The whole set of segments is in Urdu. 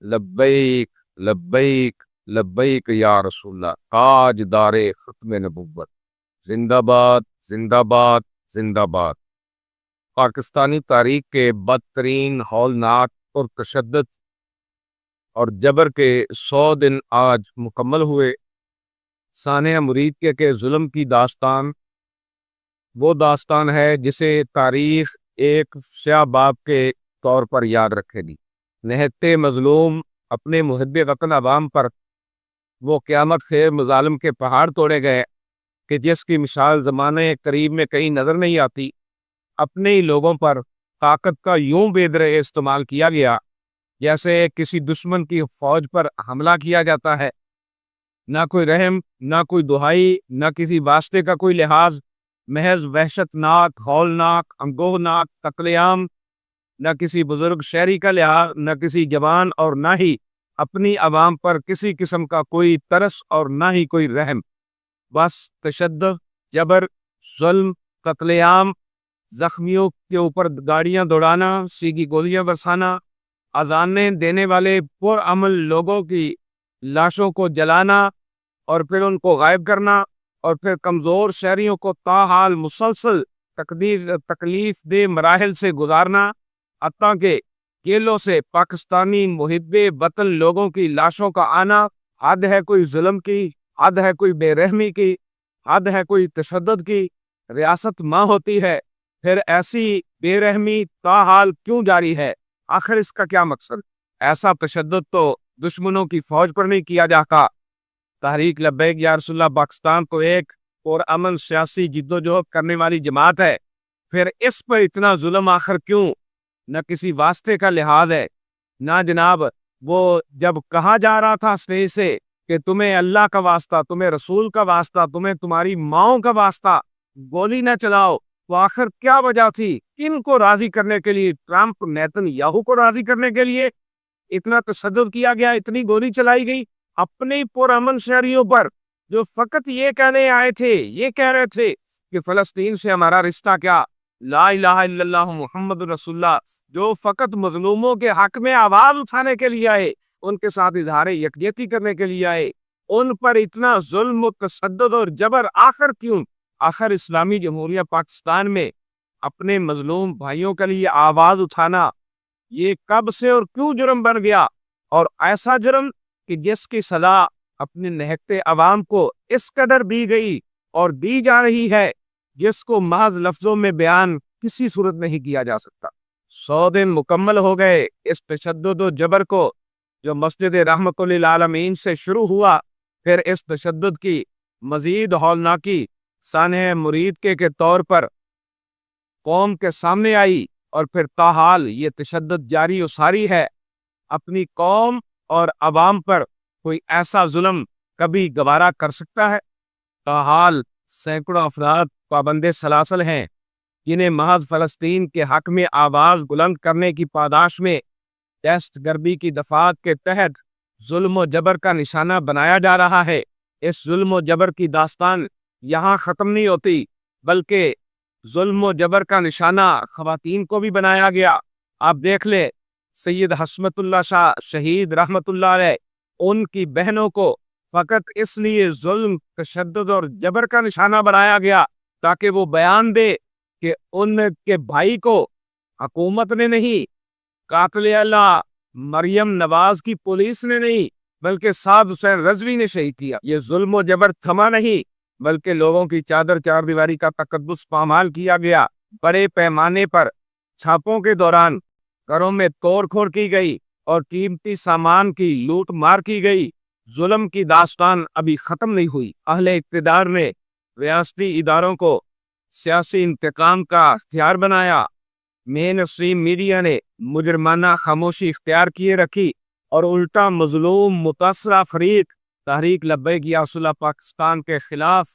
لبیک لبیک لبیک یا رسول اللہ، تاج دار ختم نبوت، زندہ باد زندہ باد زندہ باد۔ پاکستانی تاریخ کے بدترین ہولناک اور تشدد اور جبر کے 100 دن آج مکمل ہوئے۔ سانحہ مرید کے ظلم کی داستان وہ داستان ہے جسے تاریخ ایک سیاہ باب کے طور پر یاد رکھے گی۔ نہتے مظلوم اپنے محب وطن عوام پر وہ قیامت خیر مظالم کے پہاڑ توڑے گئے کہ جس کی مثال زمانے قریب میں کہیں نظر نہیں آتی۔ اپنے ہی لوگوں پر طاقت کا یوں بے درے استعمال کیا گیا جیسے کسی دشمن کی فوج پر حملہ کیا جاتا ہے۔ نہ کوئی رحم، نہ کوئی دہائی، نہ کسی واسطے کا کوئی لحاظ، محض وحشت ناک، ہولناک، انگوہناک قتل عام۔ نہ کسی بزرگ شہری کا لحاظ، نہ کسی جوان، اور نہ ہی اپنی عوام پر کسی قسم کا کوئی ترس اور نہ ہی کوئی رحم۔ بس تشدد، جبر، ظلم، قتل عام، زخمیوں کے اوپر گاڑیاں دوڑانا، سیگی گولیاں برسانا، اذانیں دینے والے پرامن لوگوں کی لاشوں کو جلانا اور پھر ان کو غائب کرنا، اور پھر کمزور شہریوں کو تاحال مسلسل تکلیف دہ مراحل سے گزارنا، حتیٰ کہ جیلوں سے پاکستانی محب وطن لوگوں کی لاشوں کا آنا۔ حد ہے کوئی ظلم کی، حد ہے کوئی بے رحمی کی، حد ہے کوئی تشدد کی۔ ریاست ماں ہوتی ہے، پھر ایسی بے رحمی تاحال کیوں جاری ہے؟ آخر اس کا کیا مقصد؟ ایسا تشدد تو دشمنوں کی فوج پر نہیں کیا جاتا۔ تحریک لبیک یا رسول اللہ پاکستان کو ایک پرامن سیاسی جدوجہد کرنے والی جماعت ہے، پھر اس پر اتنا ظلم آخر کیوں؟ نہ کسی واسطے کا لحاظ ہے، نہ جناب وہ جب کہا جا رہا تھا اسٹیج سے کہ تمہیں اللہ کا واسطہ، تمہیں رسول کا واسطہ، تمہیں تمہاری ماؤں کا واسطہ گولی نہ چلاؤ، تو آخر کیا وجہ تھی؟ کن کو راضی کرنے کے لیے؟ ٹرمپ، نیتن یاہو کو راضی کرنے کے لیے اتنا تشدد کیا گیا، اتنی گولی چلائی گئی اپنے پرامن شہریوں پر جو فقط یہ کہنے آئے تھے، یہ کہہ رہے تھے کہ فلسطین سے ہمارا رشتہ کیا، لا الہ الا اللہ محمد رسول اللہ، جو فقط مظلوموں کے حق میں آواز اٹھانے کے لیے آئے، ان کے ساتھ اظہار یکجہتی کرنے کے لیے آئے، ان پر اتنا ظلم و تشدد اور جبر آخر کیوں؟ آخر اسلامی جمہوریہ پاکستان میں اپنے مظلوم بھائیوں کے لیے آواز اٹھانا یہ کب سے اور کیوں جرم بن گیا؟ اور ایسا جرم کہ جس کی سزا اپنے نہتے عوام کو اس قدر دی گئی اور دی جا رہی ہے جس کو محض لفظوں میں بیان کسی صورت نہیں کیا جا سکتا۔ 100 دن مکمل ہو گئے اس تشدد و جبر کو جو مسجد رحمت للعالمین سے شروع ہوا، پھر اس تشدد کی مزید ہولناکی سانحہ مرید کے طور پر قوم کے سامنے آئی، اور پھر تاحال یہ تشدد جاری و ساری ہے۔ اپنی قوم اور عوام پر کوئی ایسا ظلم کبھی گوارا کر سکتا ہے؟ تاحال سینکڑوں افراد پابند سلاسل ہیں جنہیں محض فلسطین کے حق میں آواز بلند کرنے کی پاداش میں دہشت گردی کی دفعات کے تحت ظلم و جبر کا نشانہ بنایا جا رہا ہے۔ اس ظلم و جبر کی داستان یہاں ختم نہیں ہوتی، بلکہ ظلم و جبر کا نشانہ خواتین کو بھی بنایا گیا۔ آپ دیکھ لیں، سید حسمت اللہ شاہ شہید رحمت اللہ علیہ، ان کی بہنوں کو فقط اس لیے ظلم، تشدد اور جبر کا نشانہ بنایا گیا تاکہ وہ بیان دے کہ ان کے بھائی کو حکومت نے نہیں، قاتل اللہ مریم نواز کی پولیس نے نہیں، بلکہ سعد حسین رضوی نے شہید کیا۔ یہ ظلم و جبر تھما نہیں، بلکہ لوگوں کی چادر چار دیواری کا تقدس پامال کیا گیا۔ بڑے پیمانے پر چھاپوں کے دوران گھروں میں توڑ پھوڑ کی گئی اور قیمتی سامان کی لوٹ مار کی گئی۔ ظلم کی داستان ابھی ختم نہیں ہوئی۔ اہل اقتدار نے ریاستی اداروں کو سیاسی انتقام کا ہتھیار بنایا، مین اسٹریم میڈیا نے مجرمانہ خاموشی اختیار کیے رکھی، اور الٹا مظلوم متاثرہ فریق تحریک لبیک یا رسول اللہ پاکستان کے خلاف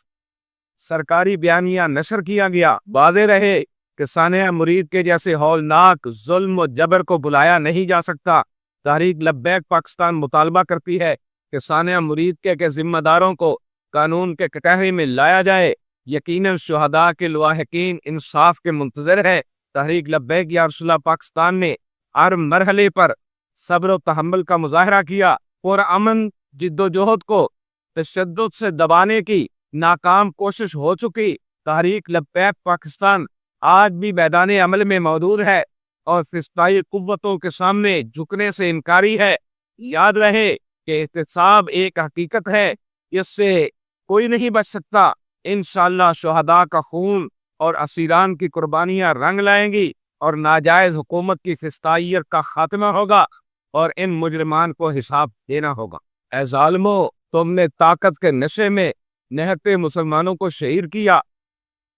سرکاری بیانیہ نشر کیا گیا۔ واضح رہے کہ سانحہ مرید کے جیسے ہولناک ظلم و جبر کو بلایا نہیں جا سکتا۔ تحریک لبیک پاکستان مطالبہ کرتی ہے کہ سانحہ مرید کے ذمہ داروں کو قانون کے کٹہرے میں لایا جائے۔ یقیناً شہداء کے لواحقین انصاف کے منتظر ہے۔ تحریک لبیک یا رسول اللہ پاکستان نے ہر مرحلے پر صبر و تحمل کا مظاہرہ کیا اور امن جدوجہد کو تشدد سے دبانے کی ناکام کوشش ہو چکی تحریک لبیک پاکستان آج بھی میدان عمل میں موجود ہے اور فضائی قوتوں کے سامنے جھکنے سے انکاری ہے۔ یاد رہے کہ احتساب ایک حقیقت ہے، اس سے کوئی نہیں بچ سکتا۔ انشاءاللہ شہداء کا خون اور اسیران کی قربانیاں رنگ لائیں گی اور ناجائز حکومت کی فسطائیت کا خاتمہ ہوگا اور ان مجرمان کو حساب دینا ہوگا۔ اے ظالمو، تم نے طاقت کے نشے میں نہتے مسلمانوں کو شہید کیا۔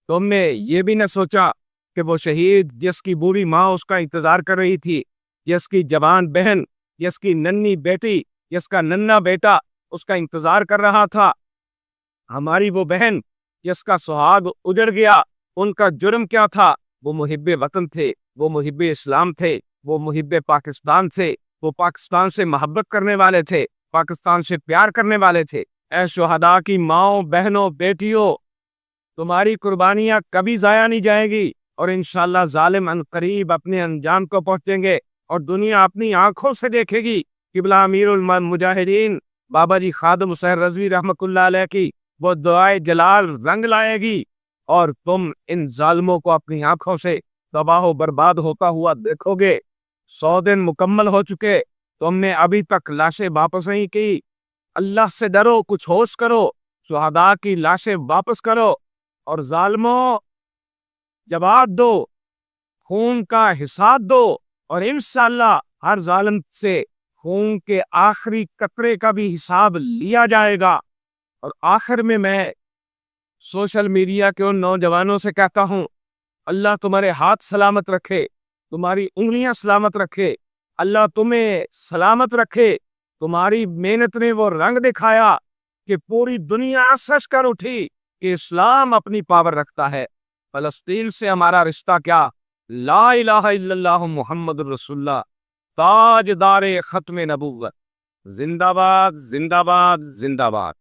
تم نے یہ بھی نہ سوچا کہ وہ شہید جس کی بوڑھی ماں اس کا انتظار کر رہی تھی، جس کی جوان بہن، جس کی ننھی بیٹی، جس کا ننھا بیٹا اس کا انتظار کر رہا تھا، ہماری وہ بہن جس کا سہاگ اجڑ گیا، ان کا جرم کیا تھا؟ وہ محب وطن تھے، وہ محب اسلام تھے، وہ محب پاکستان تھے، وہ پاکستان سے محبت کرنے والے تھے، پاکستان سے پیار کرنے والے تھے۔ اے شہداء کی ماؤں، بہنوں، بیٹیوں، تمہاری قربانیاں کبھی ضائع نہیں جائیں گی اور انشاءاللہ ظالم عنقریب اپنے انجام کو پہنچیں گے اور دنیا اپنی آنکھوں سے دیکھے گی۔ قبلہ امیر المجاہدین بابا جی خادم حسین رضوی رحمۃ اللہ علیہ کی وہ دعائے جلال رنگ لائے گی اور تم ان ظالموں کو اپنی آنکھوں سے تباہ و برباد ہوتا ہوا دیکھو گے۔ 100 دن مکمل ہو چکے، تم نے ابھی تک لاشیں واپس نہیں کی۔ اللہ سے ڈرو، کچھ ہوش کرو، شہداء کی لاشیں واپس کرو اور ظالموں جواب دو، خون کا حساب دو اور انشاءاللہ ہر ظالم سے خون کے آخری قطرے کا بھی حساب لیا جائے گا۔ اور آخر میں سوشل میڈیا کے ان نوجوانوں سے کہتا ہوں، اللہ تمہارے ہاتھ سلامت رکھے، تمہاری انگلیاں سلامت رکھے، اللہ تمہیں سلامت رکھے۔ تمہاری محنت نے وہ رنگ دکھایا کہ پوری دنیا سچ کر اٹھی کہ اسلام اپنی پاور رکھتا ہے۔ فلسطین سے ہمارا رشتہ کیا؟ لا الہ الا اللہ محمد رسول اللہ، تاجدار ختم نبوت۔ زندہ باد، زندہ باد، زندہ باد۔